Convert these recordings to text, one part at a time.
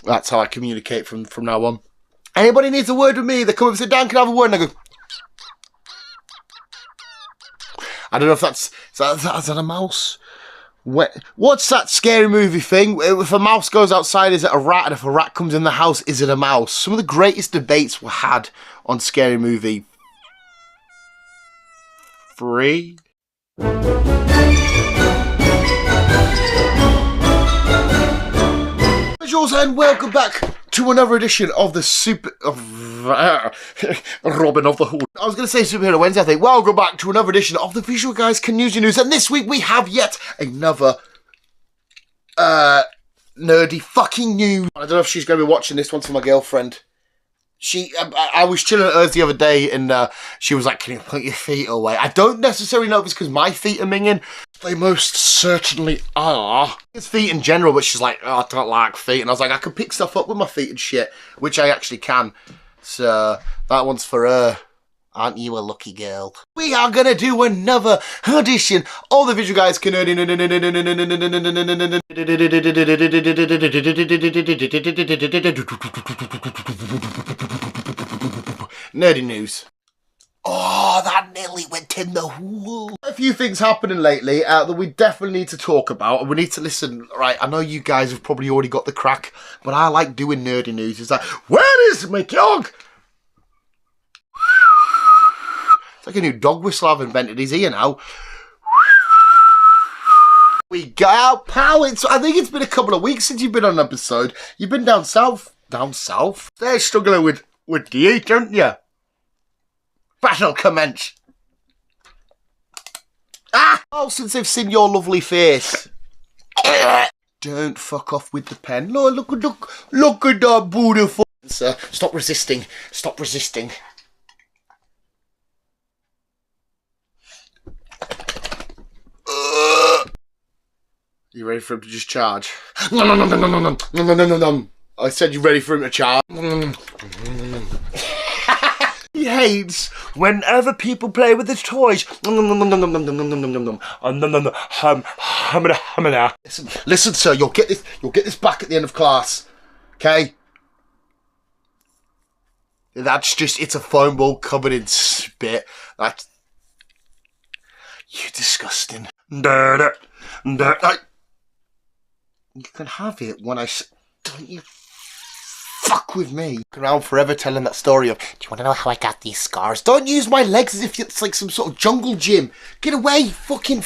That's how I communicate from now on. Anybody needs a word with me, they come up and say, Dan, can I have a word? And I go... I don't know if that's... Is that a mouse? What's that scary movie thing? If a mouse goes outside, is it a rat? And if a rat comes in the house, is it a mouse? Some of the greatest debates were had on Scary Movie 3. Visuals, and welcome back to another edition of the Robin of the Hood. I was going to say Superhero Wednesday, I think. Welcome back to another edition of the Visual Guys Can Use Your News. And this week we have yet another nerdy fucking news. I don't know if she's going to be watching this one for my girlfriend. I was chilling at hers the other day and she was like, can you put your feet away? I don't necessarily know if it's because my feet are minging. They most certainly are. It's feet in general, but she's like, oh, I don't like feet. And I was like, I can pick stuff up with my feet and shit, which I actually can. So that one's for her. Aren't you a lucky girl? We are going to do another edition of the Visual Guys Can Nerdy News. Oh, that nearly went in the hole. A few things happening lately that we definitely need to talk about, and we need to listen. Right, I know you guys have probably already got the crack, but I like doing nerdy news. It's like, where is my dog? It's like a new dog whistle I've invented. He's here now. We got out, pal. I think it's been a couple of weeks since you've been on an episode. You've been down south. Down south? They're struggling with the heat, don't you? Battle commence. Ah! Oh, since they've seen your lovely face. Don't fuck off with the pen. No, look at that beautiful. Sir, stop resisting. Stop resisting. You ready for him to just charge? No. I said you ready for him to charge. He hates whenever people play with his toys. Listen, sir, you'll get this back at the end of class. Okay? That's just, it's a foam ball covered in spit. That's... You disgusting. You can have it when I... Don't you fuck with me. Around forever telling that story of, do you want to know how I got these scars? Don't use my legs as if it's like some sort of jungle gym. Get away, fucking...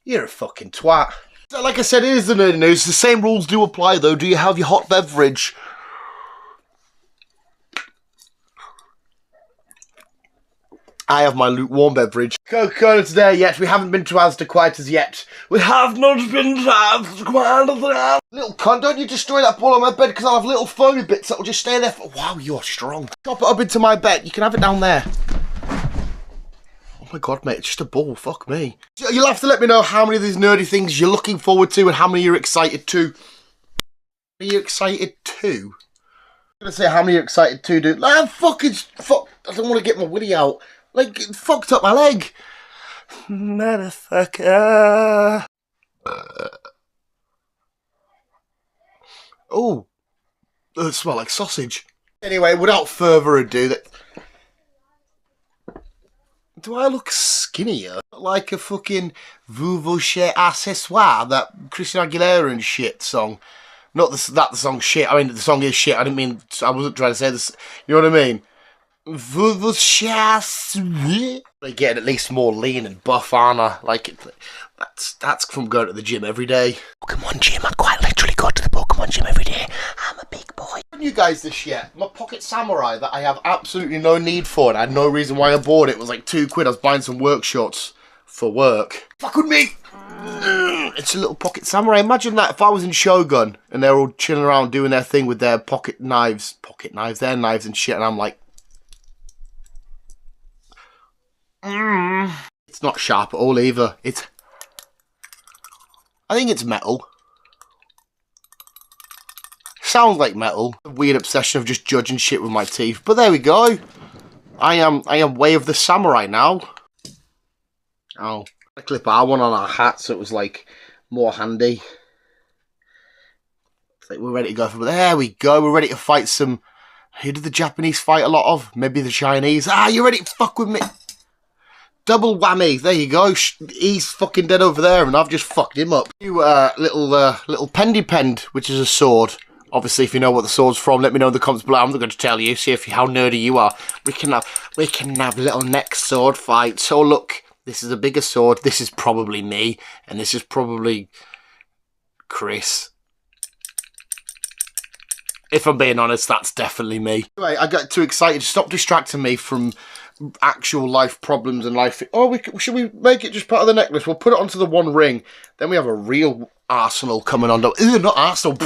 You're a fucking twat. So like I said, it is the nerdy news. The same rules do apply though. Do you have your hot beverage? I have my lukewarm beverage. Coca-Cola's there yet. We haven't been to Asda quite as yet. We have not been to Asda quite as yet. Little cunt, don't you destroy that ball on my bed because I'll have little foamy bits that will just stay there for... Wow, you're strong. Chop it up into my bed. You can have it down there. Oh my god, mate, it's just a ball. Fuck me. You'll have to let me know how many of these nerdy things you're looking forward to and how many you're excited to. Are you excited to? I'm going to say how many you're excited to, dude. Like, fuck. I don't want to get my willy out. Like, it fucked up my leg. Motherfucker. Oh. It smells like sausage. Anyway, without further ado, do I look skinnier? Like a fucking Vuvouché accessoire, that Christina Aguilera and shit song. Not the song shit. I mean, the song is shit. I wasn't trying to say this. You know what I mean? They get at least more lean and buff, aren't I? Like, that's from going to the gym every day. Pokemon gym, I quite literally go to the Pokemon gym every day. I'm a big boy. You guys this yet? My pocket samurai that I have absolutely no need for, and I had no reason why I bought it. It was like £2. I was buying some work shorts for work. Fuck with me! It's a little pocket samurai. Imagine that if I was in Shogun and they're all chilling around doing their thing with their pocket knives, their knives and shit, and I'm like... It's not sharp at all either. I think it's metal. Sounds like metal. A weird obsession of just judging shit with my teeth. But there we go. I am Way of the Samurai now. Oh. I clip our one on our hat, so it was like more handy. It's like we're ready to go for. There we go. We're ready to fight some. Who did the Japanese fight a lot of? Maybe the Chinese. Ah, you ready to fuck with me? Double whammy. There you go. He's fucking dead over there, and I've just fucked him up. You little pendy pend, which is a sword. Obviously, if you know what the sword's from, let me know in the comments below. I'm not going to tell you. See how nerdy you are. We can have little next sword fights. So look, this is a bigger sword. This is probably me, and this is probably Chris. If I'm being honest, that's definitely me. Anyway, I got too excited. Stop distracting me from actual life problems and life. Oh, should we make it just part of the necklace? We'll put it onto the one ring. Then we have a real Arsenal coming on. Not Arsenal.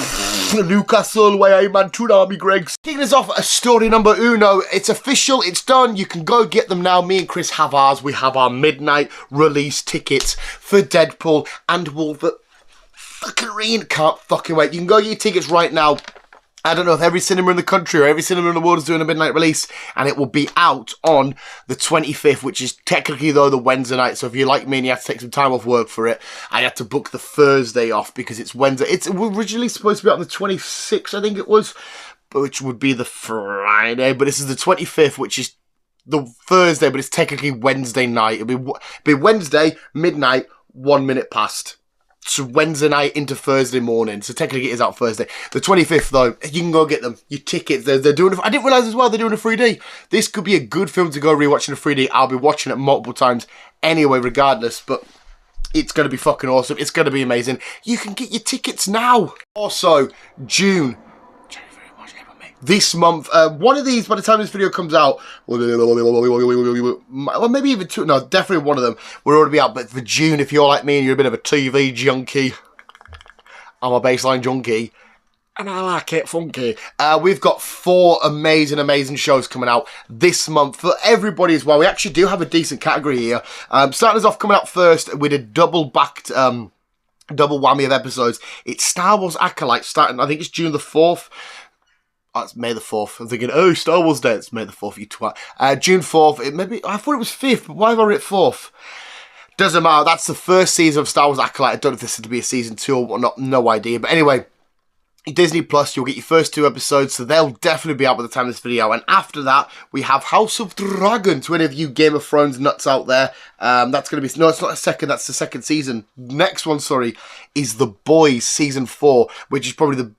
Newcastle, where I man, Tsunami Greggs. Kicking us off a story number uno. It's official. It's done. You can go get them now. Me and Chris have ours. We have our midnight release tickets for Deadpool and Wolverine. Can't fucking wait. You can go get your tickets right now. I don't know if every cinema in the country or every cinema in the world is doing a midnight release, and it will be out on the 25th, which is technically, though, the Wednesday night. So if you're like me and you have to take some time off work for it, I had to book the Thursday off because it's Wednesday. It's originally supposed to be out on the 26th, I think it was, which would be the Friday. But this is the 25th, which is the Thursday, but it's technically Wednesday night. It'll be Wednesday, midnight, 1 minute past. So Wednesday night into Thursday morning. So technically it is out Thursday. The 25th, though, you can go get them. Your tickets, they're doing. I didn't realise as well they're doing a 3D. This could be a good film to go rewatch in a 3D. I'll be watching it multiple times anyway, regardless. But it's going to be fucking awesome. It's going to be amazing. You can get your tickets now. Also, June. This month, one of these, by the time this video comes out, or maybe even two, no, definitely one of them will already be out. But for June, if you're like me and you're a bit of a TV junkie, I'm a baseline junkie, and I like it funky. We've got 4 amazing shows coming out this month for everybody as well. We actually do have a decent category here. Starting us off coming out first with a double-backed, double whammy of episodes. It's Star Wars Acolyte starting, I think it's June the 4th. Oh, it's May the 4th. I'm thinking, oh, Star Wars Day. It's May the 4th, you twat. June 4th. I thought it was 5th, but why have I written 4th? Doesn't matter. That's the first season of Star Wars Acolyte. I don't know if this is to be a season 2 or whatnot. No idea. But anyway, Disney Plus, you'll get your first 2 episodes, so they'll definitely be out by the time of this video. And after that, we have House of Dragon. To any of you Game of Thrones nuts out there, that's going to be... No, it's not a second. That's the second season. Next one, sorry, is The Boys Season 4, which is probably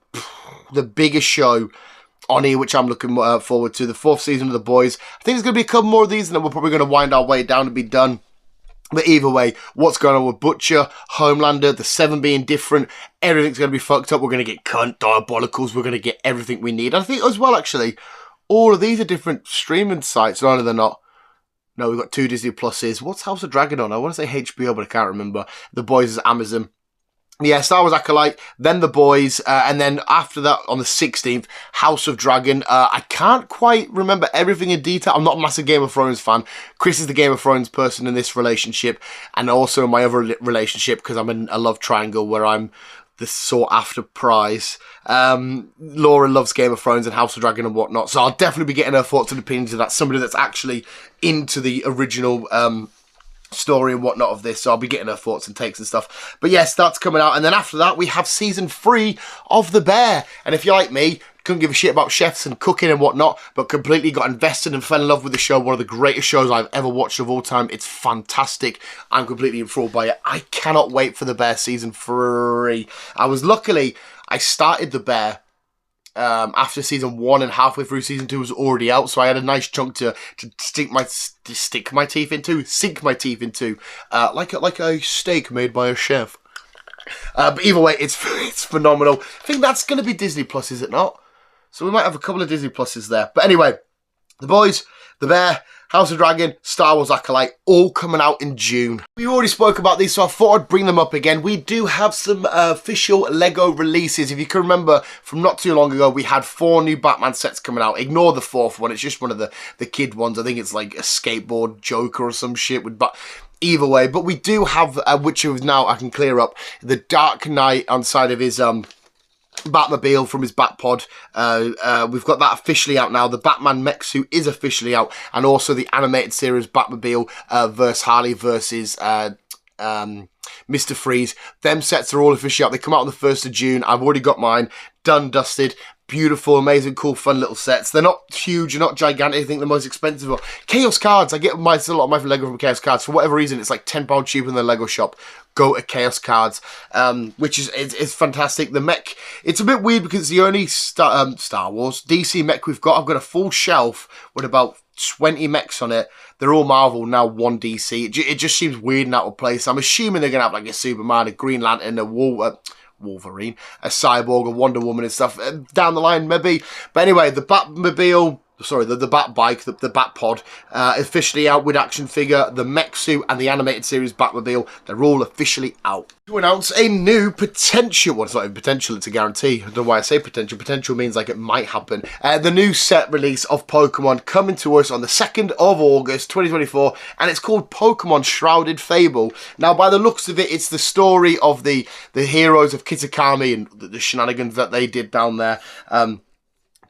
the biggest show on here, which I'm looking forward to. The 4th season of The Boys. I think there's going to be a couple more of these, and then we're probably going to wind our way down and be done. But either way, what's going on with Butcher, Homelander, the 7 being different, everything's going to be fucked up. We're going to get cunt diabolicals. We're going to get everything we need. I think as well, actually, all of these are different streaming sites. No, they're not. No, we've got 2 Disney Pluses. What's House of Dragon on? I want to say HBO, but I can't remember. The Boys is Amazon. Yeah, Star Wars Acolyte, then The Boys, and then after that, on the 16th, House of Dragon. I can't quite remember everything in detail. I'm not a massive Game of Thrones fan. Chris is the Game of Thrones person in this relationship, and also in my other relationship, because I'm in a love triangle where I'm the sought-after prize. Laura loves Game of Thrones and House of Dragon and whatnot, so I'll definitely be getting her thoughts and opinions of that. Somebody that's actually into the original story and whatnot of this, so I'll be getting her thoughts and takes and stuff. But yes, that's coming out, and then after that we have season 3 of The Bear. And if you're like me, couldn't give a shit about chefs and cooking and whatnot, but completely got invested and fell in love with the show. One of the greatest shows I've ever watched of all time. It's fantastic. I'm completely enthralled by it. I cannot wait for The Bear season 3. I started The Bear after season 1, and halfway through season 2 was already out, so I had a nice chunk to sink my teeth into, like a steak made by a chef. But either way, it's phenomenal. I think that's going to be Disney Plus, is it not? So we might have a couple of Disney Pluses there. But anyway, The Boys, The Bear, House of Dragon, Star Wars Acolyte, all coming out in June. We already spoke about these, so I thought I'd bring them up again. We do have some official LEGO releases. If you can remember, from not too long ago, we had 4 new Batman sets coming out. Ignore the 4th one. It's just one of the kid ones. I think it's like a skateboard Joker or some shit. But either way, but we do have, which is now I can clear up, the Dark Knight on side of his Batmobile from his Batpod. We've got that officially out now. The Batman mech suit is officially out, and also the animated series Batmobile versus Harley versus Mr. Freeze. Them sets are all officially out. They come out on the 1st of June. I've already got mine done, dusted. Beautiful, amazing, cool, fun little sets. They're not huge, they're not gigantic. I think the most expensive are Chaos Cards. I get a lot of my Lego from Chaos Cards. For whatever reason, it's like £10 cheaper than the Lego shop. Go to Chaos Cards, which is fantastic. The mech, it's a bit weird because it's the only Star Wars DC mech we've got. I've got a full shelf with about 20 mechs on it. They're all Marvel, now one DC. It just seems weird and out of place. I'm assuming they're going to have like a Superman, a Green Lantern, a Wolverine, a Cyborg, a Wonder Woman and stuff down the line maybe. But anyway, the Batmobile, sorry, the Bat Bike, the Bat Pod, officially out with action figure. The mech suit and the animated series Batmobile, they're all officially out. To announce a new potential, well, it's not even potential, it's a guarantee. I don't know why I say potential. Potential means like it might happen. The new set release of Pokemon coming to us on the 2nd of August 2024, and it's called Pokemon Shrouded Fable. Now, by the looks of it, it's the story of the heroes of Kitakami and the shenanigans that they did down there. Down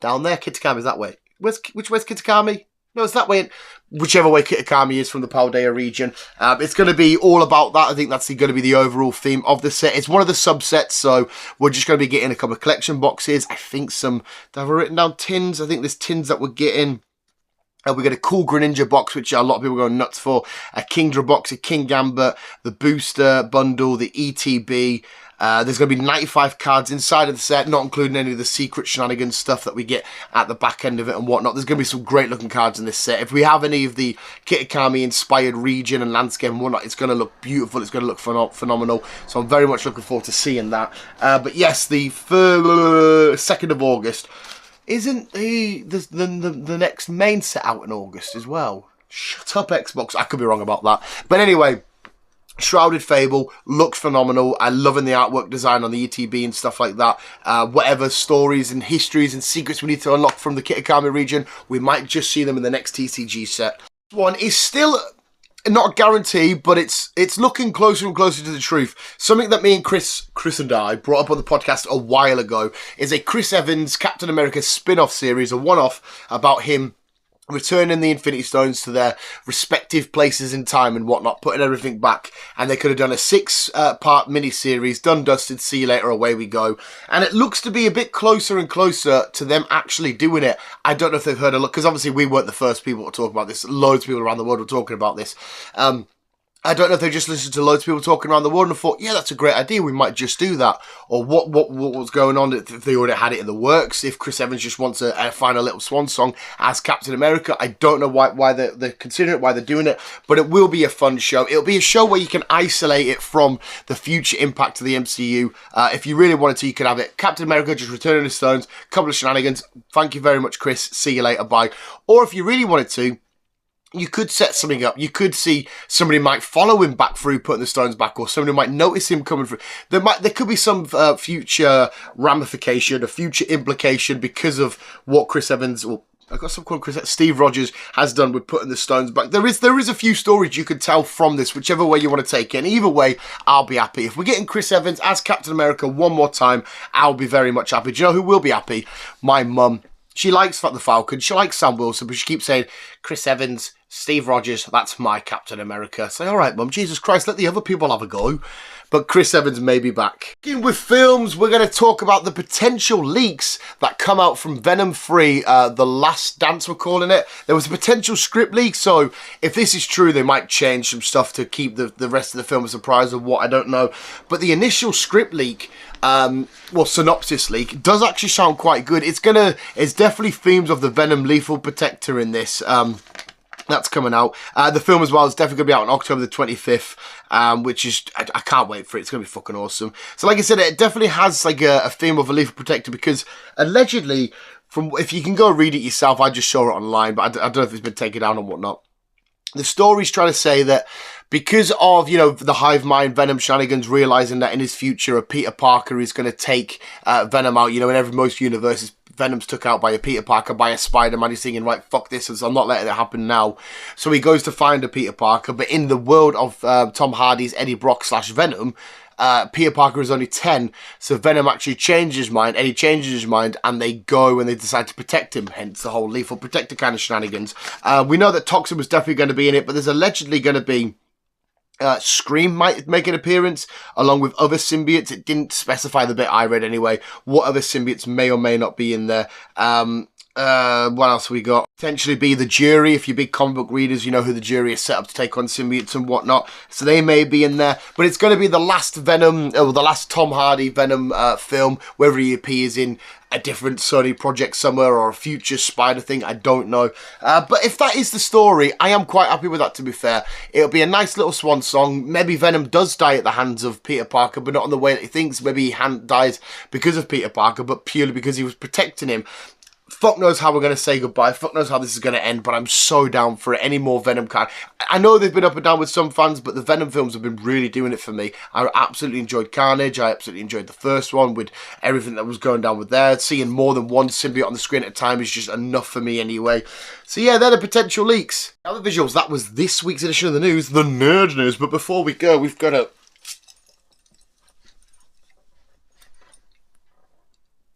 there? Kitakami's that way. Which way's Kitakami? No, it's that way. Whichever way Kitakami is from the Paldea region. It's going to be all about that. I think that's going to be the overall theme of the set. It's one of the subsets, so we're just going to be getting a couple of collection boxes. I think some, have I written down tins? I think there's tins that we're getting. We get a cool Greninja box, which a lot of people are going nuts for. A Kingdra box, a King Gambit, the booster bundle, the ETB. There's going to be 95 cards inside of the set, not including any of the secret shenanigans stuff that we get at the back end of it and whatnot. There's going to be some great looking cards in this set. If we have any of the Kitakami inspired region and landscape and whatnot, it's going to look beautiful. It's going to look phenomenal. So I'm very much looking forward to seeing that. But yes, the 2nd of August. Isn't the next main set out in August as well? Shut up, Xbox. I could be wrong about that. But anyway, Shrouded Fable looks phenomenal. I'm loving the artwork design on the ETB and stuff like that. Whatever stories and histories and secrets we need to unlock from the Kitakami region, we might just see them in the next TCG set. This one is still not a guarantee, but it's looking closer and closer to the truth. Something that me and Chris and I brought up on the podcast a while ago is a Chris Evans Captain America spin-off series, a one-off about him returning the Infinity Stones to their respective places in time and whatnot, putting everything back. And they could have done a 6-part mini-series, done, dusted, see you later, away we go. And it looks to be a bit closer and closer to them actually doing it. I don't know if they've heard a look, because obviously we weren't the first people to talk about this. Loads of people around the world were talking about this. I don't know if they just listened to loads of people talking around the world and thought, yeah, that's a great idea, we might just do that. Or what was going on, if they already had it in the works, if Chris Evans just wants a final little swan song as Captain America. I don't know why they're considering it, why they're doing it, but it will be a fun show. It'll be a show where you can isolate it from the future impact of the MCU. If you really wanted to, you could have it Captain America just returning the stones, couple of shenanigans, thank you very much, Chris, see you later, bye. Or if you really wanted to, you could set something up. You could see somebody might follow him back through putting the stones back, or somebody might notice him coming through. There could be some future ramification, a future implication because of what Chris Evans, or I got some called Steve Rogers has done with putting the stones back. There is a few stories you could tell from this, whichever way you want to take it. And either way, I'll be happy. If we're getting Chris Evans as Captain America one more time, I'll be very much happy. Do you know who will be happy? My mum. She likes the Falcon, she likes Sam Wilson, but she keeps saying, Chris Evans, Steve Rogers, that's my Captain America. Say, all right, Mum, Jesus Christ, let the other people have a go. But Chris Evans may be back. With films, we're going to talk about the potential leaks that come out from Venom 3, The Last Dance, we're calling it. There was a potential script leak, so if this is true, they might change some stuff to keep the rest of the film a surprise or what, I don't know. But the initial script leak, well, synopsis leak, does actually sound quite good. It's definitely themes of the Venom Lethal Protector in this. That's coming out. The film as well is definitely going to be out on October the 25th, which is, I can't wait for it. It's going to be fucking awesome. So like I said, it definitely has like a theme of a Lethal Protector because allegedly, if you can go read it yourself, I just saw it online, but I don't know if it's been taken down or whatnot. The story's trying to say that because of, you know, the hive mind Venom shenanigans, realizing that in his future a Peter Parker is going to take Venom out, you know, in most universes, Venom's took out by a Peter Parker, by a Spider-Man. He's thinking, right, fuck this, so I'm not letting it happen now. So he goes to find a Peter Parker, but in the world of Tom Hardy's Eddie Brock / Venom, Peter Parker is only 10, so Venom actually changes his mind, Eddie changes his mind, and they go and they decide to protect him, hence the whole Lethal Protector kind of shenanigans. We know that Toxin was definitely going to be in it, but there's allegedly going to be Scream might make an appearance, along with other symbiotes. It didn't specify the bit I read anyway, what other symbiotes may or may not be in there. What else have we got? Potentially be the jury. If you're big comic book readers, you know who the jury is set up to take on symbiotes and whatnot. So they may be in there. But it's going to be the last Venom, or the last Tom Hardy Venom film, whether he appears in a different Sony project somewhere or a future Spider thing, I don't know. But if that is the story, I am quite happy with that, to be fair. It'll be a nice little swan song. Maybe Venom does die at the hands of Peter Parker, but not in the way that he thinks. Maybe he dies because of Peter Parker, but purely because he was protecting him. Fuck knows how we're going to say goodbye. Fuck knows how this is going to end, but I'm so down for it. Any more Venom kind. I know they've been up and down with some fans, but the Venom films have been really doing it for me. I absolutely enjoyed Carnage. I absolutely enjoyed the first one with everything that was going down with there. Seeing more than one symbiote on the screen at a time is just enough for me anyway. So yeah, they're the potential leaks. Now the visuals, that was this week's edition of the news, the Nerd News. But before we go, we've got to...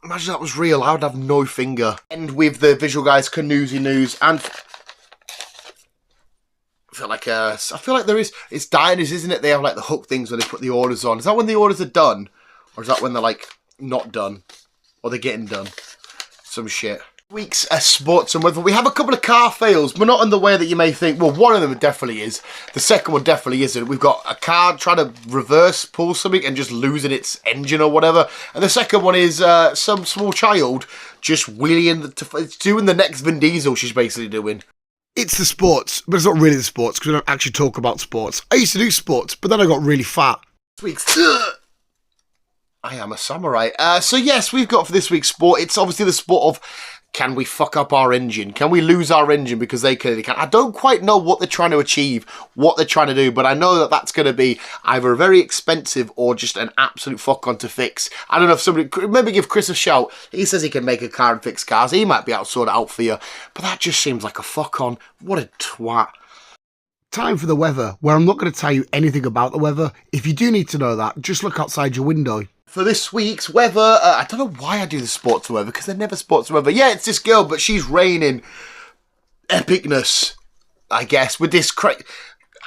Imagine that was real, I would have no finger. End with the Visual Guyz Canoosy news, and I feel like there is, it's diners, isn't it? They have like the hook things where they put the orders on. Is that when the orders are done? Or is that when they're like not done? Or they're getting done? Some shit. Week's sports and weather. We have a couple of car fails, but not in the way that you may think. Well, one of them definitely is. The second one definitely isn't. We've got a car trying to reverse pull something and just losing its engine or whatever. And the second one is some small child just wheeling, it's doing the next Vin Diesel she's basically doing. It's the sports, but it's not really the sports because we don't actually talk about sports. I used to do sports, but then I got really fat. This week's... I am a samurai. So yes, we've got for this week's sport, it's obviously the sport of... Can we fuck up our engine? Can we lose our engine? Because they clearly can. I don't quite know what they're trying to achieve, what they're trying to do, but I know that that's going to be either very expensive or just an absolute fuck on to fix. I don't know if somebody... Maybe give Chris a shout. He says he can make a car and fix cars. He might be able to sort it out for you. But that just seems like a fuck on. What a twat. Time for the weather, where I'm not going to tell you anything about the weather. If you do need to know that, just look outside your window. For this week's weather, I don't know why I do the sports weather, because they're never sports weather. Yeah, it's this girl, but she's raining epicness, I guess, with this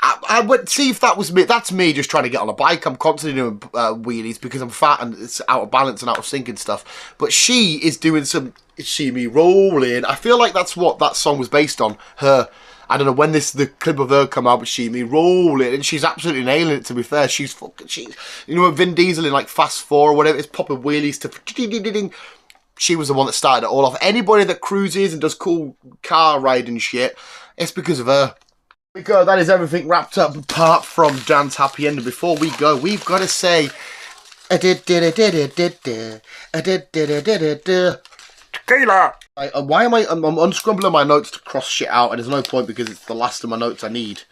I would see if that was me. That's me just trying to get on a bike. I'm constantly doing wheelies because I'm fat and it's out of balance and out of sync and stuff. But she is doing some, see me rolling. I feel like that's what that song was based on, her. I don't know when the clip of her come out, but she me rolling, and she's absolutely nailing it, to be fair. She's you know, Vin Diesel in like Fast 4 or whatever, it's popping wheelies to... She was the one that started it all off. Anybody that cruises and does cool car riding shit, it's because of her. We go, that is everything wrapped up apart from Dan's happy ending. Before we go, we've got to say... Tequila! Why am I'm unscrumbling my notes to cross shit out, and there's no point because it's the last of my notes I need.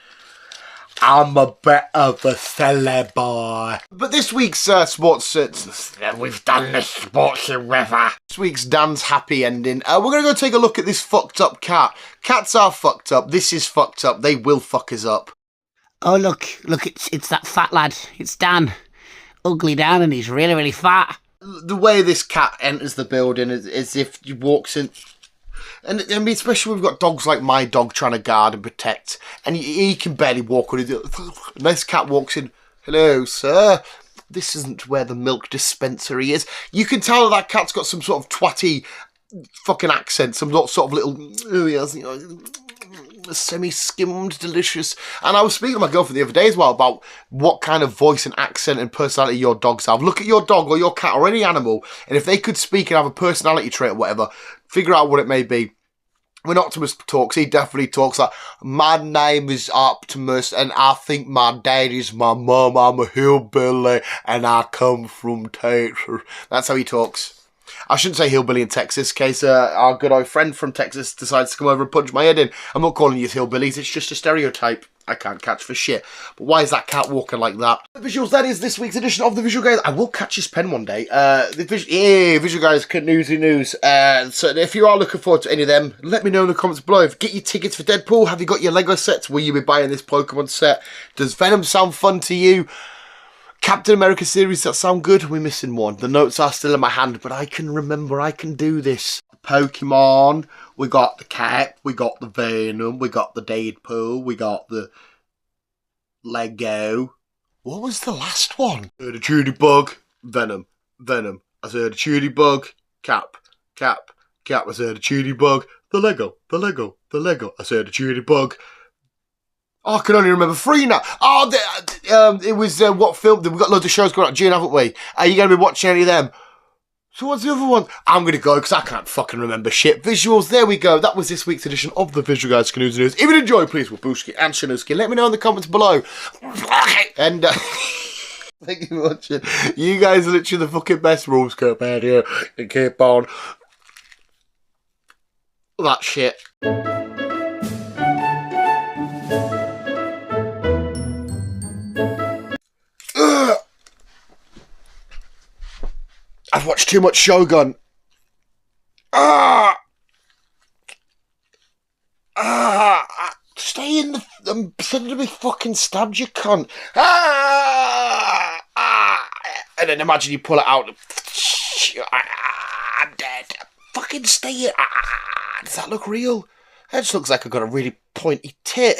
I'm a bit of a silly boy. But this week's sports... we've done the sports weather. This week's Dan's happy ending. We're going to go take a look at this fucked up cat. Cats are fucked up. This is fucked up. They will fuck us up. Oh, look, it's that fat lad. It's Dan. Ugly Dan, and he's really, really fat. The way this cat enters the building is as if he walks in, and I mean, especially when we've got dogs like my dog trying to guard and protect, and he can barely walk on it. And this cat walks in, hello, sir. This isn't where the milk dispensary is. You can tell that cat's got some sort of twatty fucking accent, some sort of little, oh yes, you know, semi-skimmed, delicious. And I was speaking to my girlfriend the other day as well about what kind of voice and accent and personality your dogs have. Look at your dog or your cat or any animal, and if they could speak and have a personality trait or whatever, figure out what it may be. When Optimus talks, he definitely talks like, my name is Optimus and I think my dad is my mum. I'm a hillbilly and I come from Texas. That's how he talks. I shouldn't say hillbilly in Texas, in case our good old friend from Texas decides to come over and punch my head in. I'm not calling you hillbillies, it's just a stereotype I can't catch for shit. But why is that cat walking like that? The visuals, that is this week's edition of the Visual Guyz. I will catch his pen one day. Visual Guyz Canoosy News. So if you are looking forward to any of them, let me know in the comments below. Get your tickets for Deadpool. Have you got your Lego sets? Will you be buying this Pokemon set? Does Venom sound fun to you? Captain America series, that sound good? We're missing one. The notes are still in my hand, but I can remember I can do this. Pokemon, we got the Cap, we got the Venom, we got the Deadpool, we got the... Lego. What was the last one? I heard a Judy bug. Venom. Venom. I heard a Judy bug. Cap. Cap. Cap. I heard a Judy bug. The Lego. The Lego. The Lego. I heard a Judy bug. Oh, I can only remember 3 now. Oh, it was what film? We've got loads of shows going out in June, haven't we? Are you going to be watching any of them? So what's the other one? I'm going to go because I can't fucking remember shit. Visuals, there we go. That was this week's edition of the Visual Guys Canoes and News. If you enjoyed, please, Wabushki and Shanuski, let me know in the comments below. And thank you for watching. You guys are literally the fucking best. Rules keep out here and keep on that shit. I've watched too much Shogun. Stay in the... I'm suddenly be fucking stabbed, you cunt. And then imagine you pull it out. I'm dead. Fucking stay in. Does that look real? That just looks like I've got a really pointy tit.